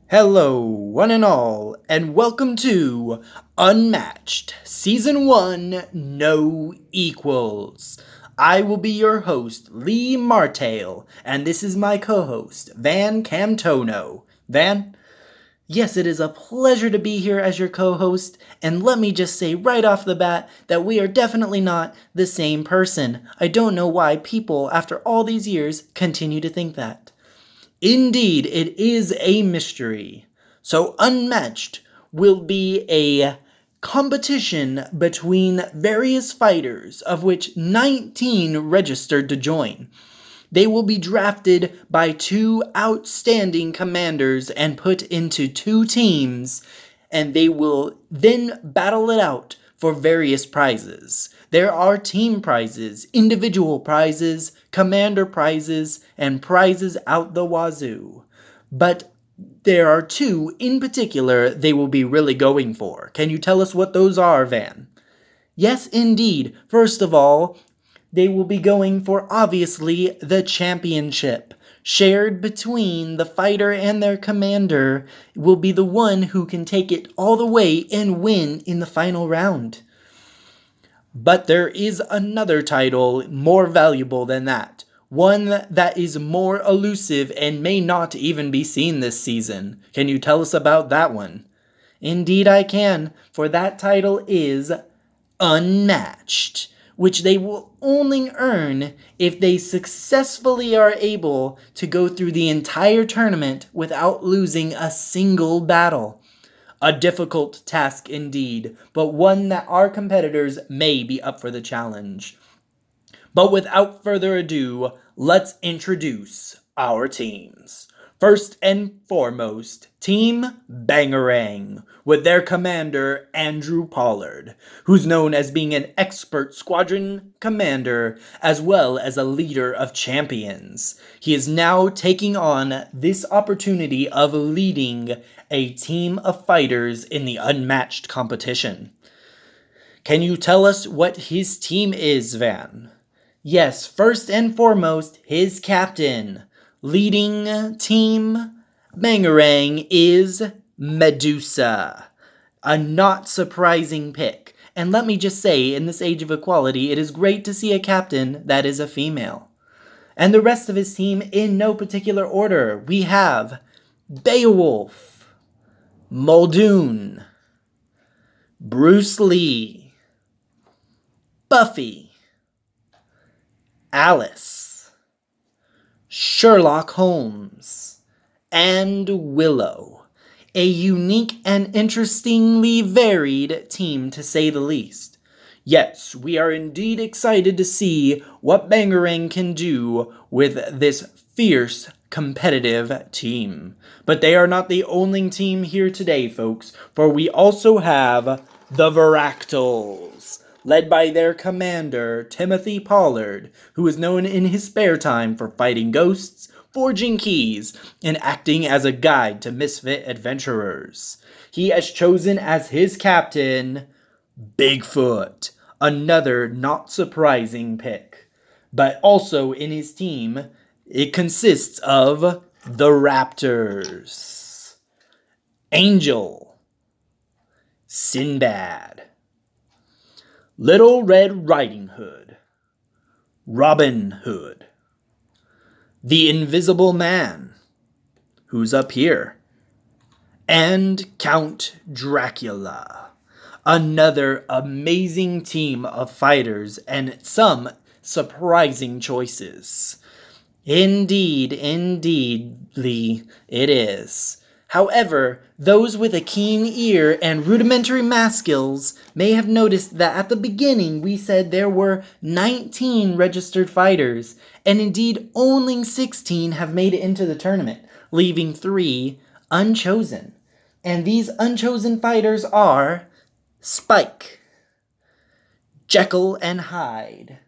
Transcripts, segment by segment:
Hello, one and all, and welcome to Unmatched, Season 1, No Equals. I will be your host, Lee Martale, and this is my co-host, Van Camtono. Van? Yes, it is a pleasure to be here as your co-host, and let me just say right off the bat that we are definitely not the same person. I don't know why people, after all these years, continue to think that. Indeed, it is a mystery. So, Unmatched will be a competition between various fighters, of which 19 registered to join. They will be drafted by two outstanding commanders and put into two teams, and they will then battle it out for various prizes. There are team prizes, individual prizes, commander prizes, and prizes out the wazoo. But there are two in particular they will be really going for. Can you tell us what those are, Van? Yes, indeed. First of all, they will be going for, obviously, the championship. Shared between the fighter and their commander will be the one who can take it all the way and win in the final round. But there is another title more valuable than that. One that is more elusive and may not even be seen this season. Can you tell us about that one? Indeed I can, for that title is Unmatched, which they will only earn if they successfully are able to go through the entire tournament without losing a single battle. A difficult task indeed, but one that our competitors may be up for the challenge. But without further ado, let's introduce our teams. First and foremost, Team Bangarang, with their commander Andrew Pollard, who's known as being an expert squadron commander as well as a leader of champions. He is now taking on this opportunity of leading a team of fighters in the Unmatched competition. Can you tell us what his team is, Van? Yes, first and foremost, his captain. Leading Team Bangarang is Medusa. A not surprising pick. And let me just say, in this age of equality, it is great to see a captain that is a female. And the rest of his team in no particular order. We have Beowulf, Muldoon, Bruce Lee, Buffy, Alice, Sherlock Holmes, and Willow. A unique and interestingly varied team, to say the least. Yes, we are indeed excited to see what Bangarang can do with this fierce, competitive team. But they are not the only team here today, folks, for we also have the Varactals, led by their commander, Timothy Pollard, who is known in his spare time for fighting ghosts, forging keys, and acting as a guide to misfit adventurers. He has chosen as his captain Bigfoot, another not surprising pick. But also in his team, it consists of the Raptors, Angel, Sinbad, Little Red Riding Hood, Robin Hood, the Invisible Man, who's up here, and Count Dracula. Another amazing team of fighters and some surprising choices. Indeedly, it is. However, those with a keen ear and rudimentary math skills may have noticed that at the beginning we said there were 19 registered fighters, and indeed only 16 have made it into the tournament, leaving 3 unchosen. And these unchosen fighters are Spike, Jekyll and Hyde,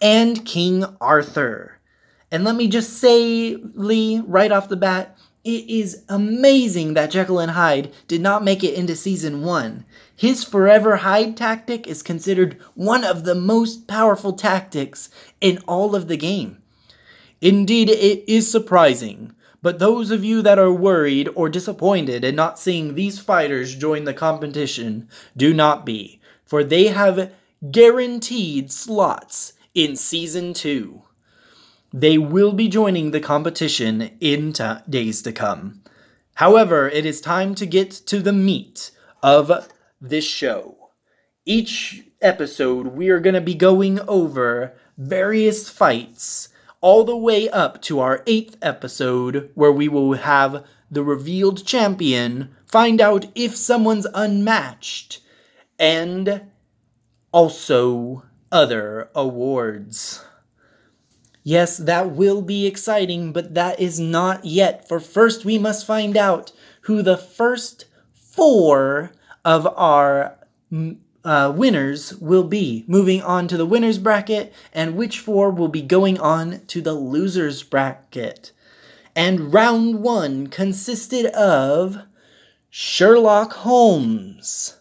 and King Arthur. And let me just say, Lee, right off the bat, it is amazing that Jekyll and Hyde did not make it into Season 1. His Forever Hyde tactic is considered one of the most powerful tactics in all of the game. Indeed, it is surprising, But those of you that are worried or disappointed in not seeing these fighters join the competition, do not be, for they have guaranteed slots in Season 2. They will be joining the competition in days to come. However, it is time to get to the meat of this show. Each episode, we are going to be going over various fights all the way up to our 8th episode, where we will have the revealed champion, find out if someone's unmatched, and also other awards. Yes, that will be exciting, but that is not yet. For first, we must find out who the first 4 of our winners will be. Moving on to the winners bracket, and which 4 will be going on to the losers bracket. And round 1 consisted of Sherlock Holmes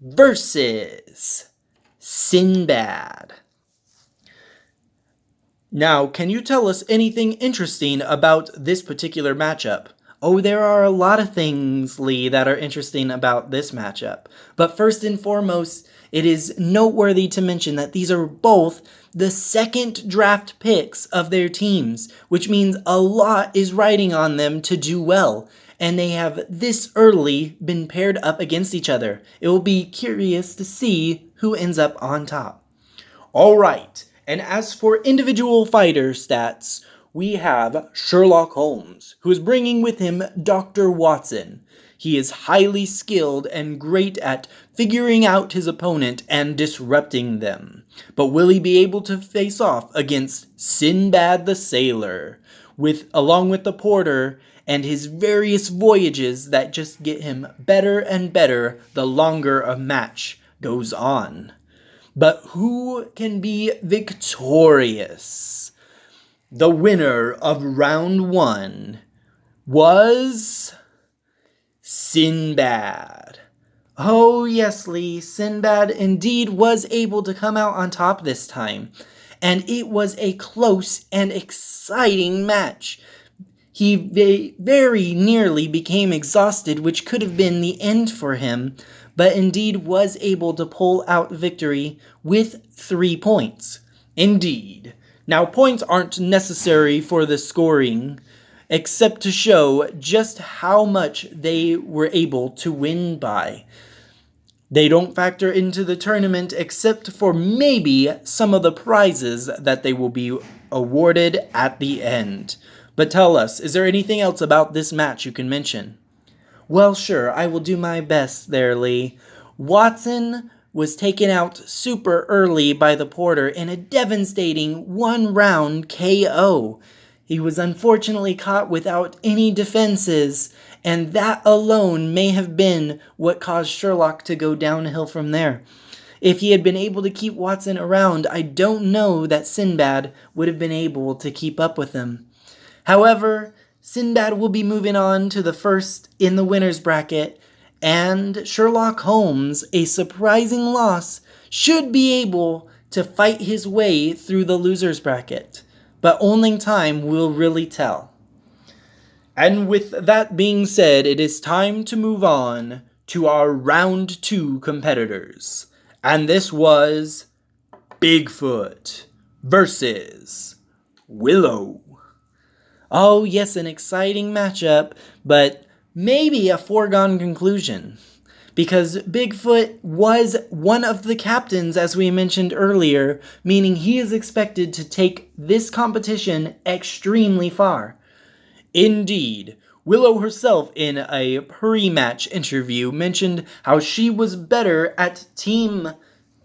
versus Sinbad. Now, can you tell us anything interesting about this particular matchup? Oh, there are a lot of things, Lee, that are interesting about this matchup. But first and foremost, it is noteworthy to mention that these are both the second draft picks of their teams, which means a lot is riding on them to do well. And they have this early been paired up against each other. It will be curious to see who ends up on top. All right. And as for individual fighter stats, we have Sherlock Holmes, who is bringing with him Dr. Watson. He is highly skilled and great at figuring out his opponent and disrupting them. But will he be able to face off against Sinbad the Sailor, along with the porter and his various voyages that just get him better and better the longer a match goes on? But who can be victorious? The winner of round 1 was Sinbad. Oh yes, Lee, Sinbad indeed was able to come out on top this time. And it was a close and exciting match. He very nearly became exhausted, which could have been the end for him, but indeed was able to pull out victory with 3 points. Indeed. Now, points aren't necessary for the scoring, except to show just how much they were able to win by. They don't factor into the tournament except for maybe some of the prizes that they will be awarded at the end. But tell us, is there anything else about this match you can mention? Well, sure, I will do my best there, Lee. Watson was taken out super early by the porter in a devastating 1-round KO. He was unfortunately caught without any defenses, and that alone may have been what caused Sherlock to go downhill from there. If he had been able to keep Watson around, I don't know that Sinbad would have been able to keep up with him. However, Sinbad will be moving on to the first in the winner's bracket, and Sherlock Holmes, a surprising loss, should be able to fight his way through the loser's bracket. But only time will really tell. And with that being said, it is time to move on to our round 2 competitors. And this was Bigfoot versus Willow. Oh yes, an exciting matchup, but maybe a foregone conclusion. Because Bigfoot was one of the captains, as we mentioned earlier, meaning he is expected to take this competition extremely far. Indeed, Willow herself in a pre-match interview mentioned how she was better at team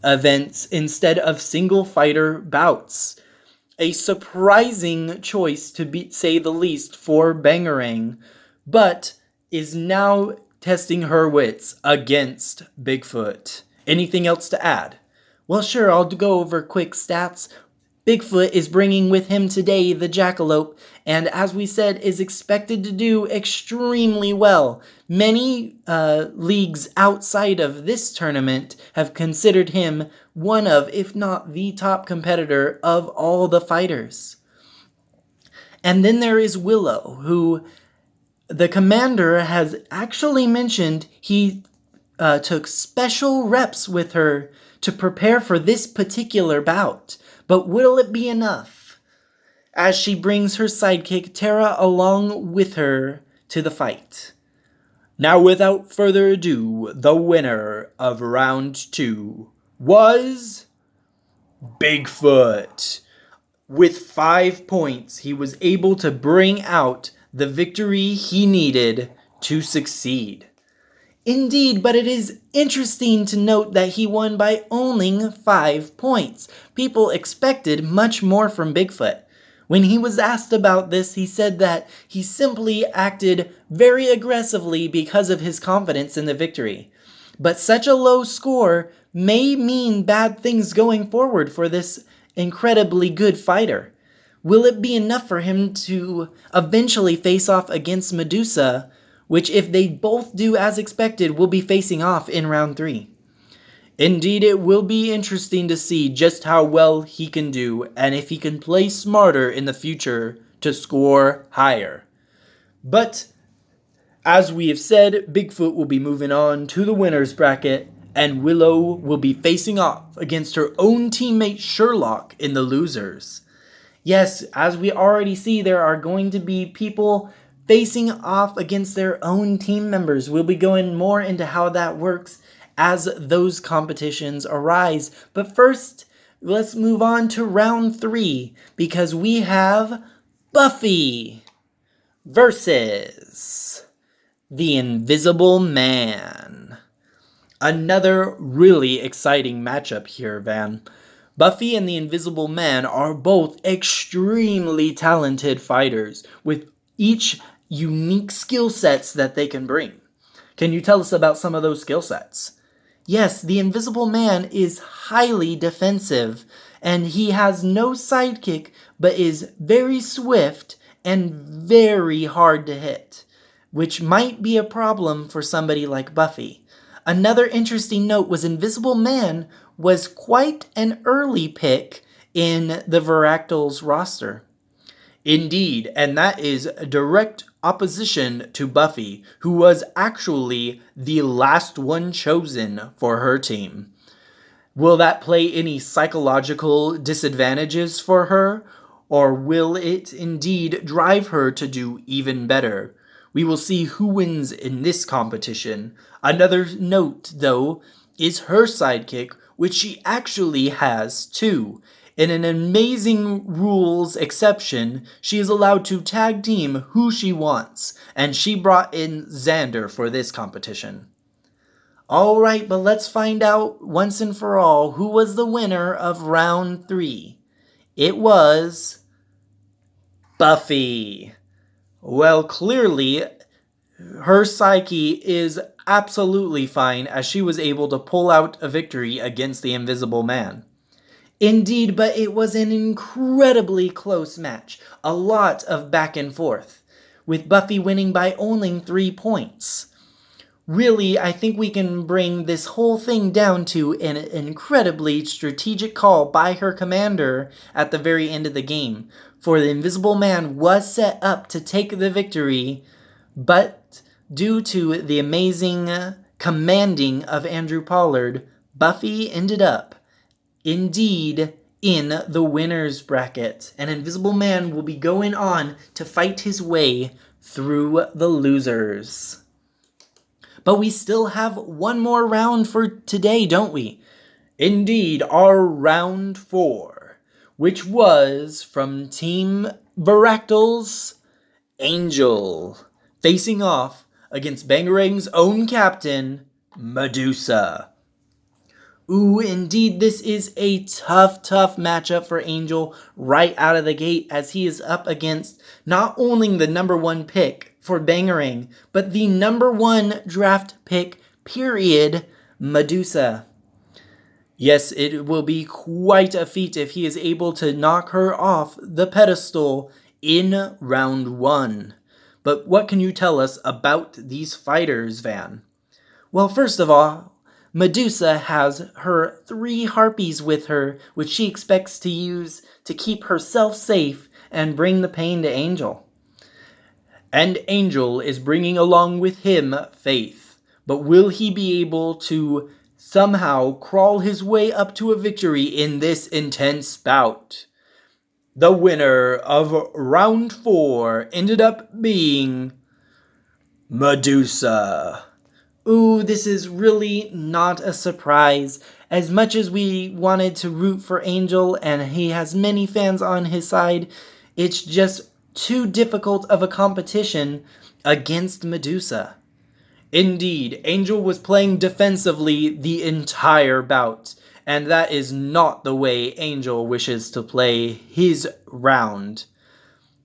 events instead of single fighter bouts. A surprising choice, to say the least, for Bangarang, but is now testing her wits against Bigfoot. Anything else to add? Well, sure, I'll go over quick stats. Bigfoot is bringing with him today the jackalope, and as we said, is expected to do extremely well. Many leagues outside of this tournament have considered him one of, if not the top competitor of all the fighters. And then there is Willow, who the commander has actually mentioned he took special reps with her to prepare for this particular bout. But will it be enough? As she brings her sidekick Tara along with her to the fight. Now, without further ado, the winner of round 2 was Bigfoot. With 5 points, he was able to bring out the victory he needed to succeed. Indeed, but it is interesting to note that he won by only 5 points. People expected much more from Bigfoot. When he was asked about this, he said that he simply acted very aggressively because of his confidence in the victory. But such a low score may mean bad things going forward for this incredibly good fighter. Will it be enough for him to eventually face off against Medusa, which, if they both do as expected, will be facing off in round 3? Indeed, it will be interesting to see just how well he can do and if he can play smarter in the future to score higher. But, as we have said, Bigfoot will be moving on to the winner's bracket, and Willow will be facing off against her own teammate Sherlock in the losers. Yes, as we already see, there are going to be people facing off against their own team members. We'll be going more into how that works as those competitions arise. But first, let's move on to round 3, because we have Buffy versus the Invisible Man. Another really exciting matchup here, Van. Buffy and the Invisible Man are both extremely talented fighters with each unique skill sets that they can bring. Can you tell us about some of those skill sets? Yes, the Invisible Man is highly defensive, and he has no sidekick, but is very swift and very hard to hit, which might be a problem for somebody like Buffy. Another interesting note was Invisible Man was quite an early pick in the Varactals roster. Indeed, and that is a direct opposition to Buffy, who was actually the last one chosen for her team. Will that play any psychological disadvantages for her, or will it indeed drive her to do even better? We will see who wins in this competition. Another note, though, is her sidekick, which she actually has too. In an amazing rules exception, she is allowed to tag team who she wants, and she brought in Xander for this competition. Alright, but let's find out once and for all who was the winner of round 3. It was Buffy. Well, clearly, her psyche is absolutely fine as she was able to pull out a victory against the Invisible Man. Indeed, but it was an incredibly close match. A lot of back and forth, with Buffy winning by only 3 points. Really, I think we can bring this whole thing down to an incredibly strategic call by her commander at the very end of the game. For the Invisible Man was set up to take the victory, but due to the amazing commanding of Andrew Pollard, Buffy ended up indeed in the winner's bracket. An Invisible Man will be going on to fight his way through the losers. But we still have one more round for today, don't we? Indeed, our round 4, which was from Team Varactals, Angel, facing off against Bangarang's own captain, Medusa. Ooh, indeed, this is a tough matchup for Angel right out of the gate, as he is up against not only the number 1 pick for Bangarang, but the number 1 draft pick, period, Medusa. Yes, it will be quite a feat if he is able to knock her off the pedestal in round 1. But what can you tell us about these fighters, Van? Well, first of all, Medusa has her 3 harpies with her, which she expects to use to keep herself safe and bring the pain to Angel. And Angel is bringing along with him Faith. But will he be able to somehow crawl his way up to a victory in this intense bout? The winner of round 4 ended up being Medusa. Ooh, this is really not a surprise. As much as we wanted to root for Angel and he has many fans on his side, it's just too difficult of a competition against Medusa. Indeed, Angel was playing defensively the entire bout, and that is not the way Angel wishes to play his round.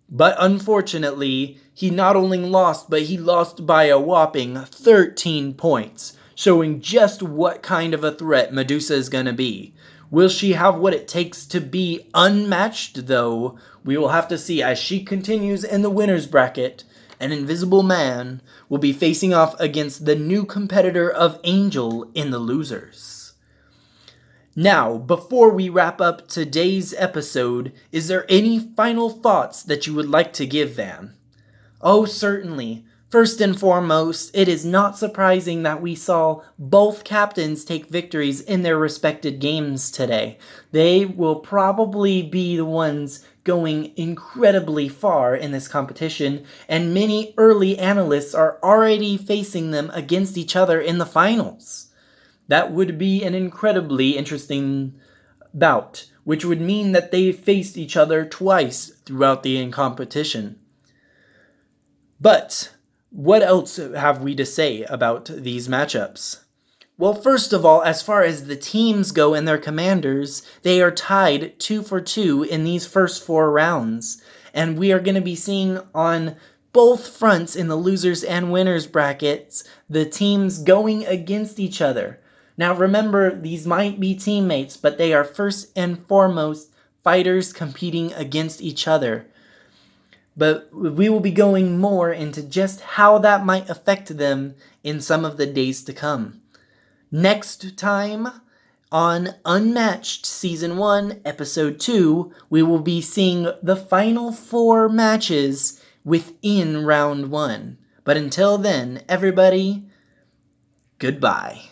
But unfortunately, he not only lost, but he lost by a whopping 13 points, showing just what kind of a threat Medusa is going to be. Will she have what it takes to be unmatched, though? We will have to see as she continues in the winner's bracket. An Invisible Man will be facing off against the new competitor of Angel in the losers. Now, before we wrap up today's episode, is there any final thoughts that you would like to give, Van? Oh, certainly. First and foremost, it is not surprising that we saw both captains take victories in their respected games today. They will probably be the ones going incredibly far in this competition, and many early analysts are already facing them against each other in the finals. That would be an incredibly interesting bout, which would mean that they faced each other twice throughout the competition. But what else have we to say about these matchups? Well, first of all, as far as the teams go and their commanders, they are tied 2 for 2 in these first 4 rounds. And we are going to be seeing on both fronts in the losers and winners brackets, the teams going against each other. Now remember, these might be teammates, but they are first and foremost fighters competing against each other. But we will be going more into just how that might affect them in some of the days to come. Next time on Unmatched Season 1, Episode 2, we will be seeing the final 4 matches within Round 1. But until then, everybody, goodbye.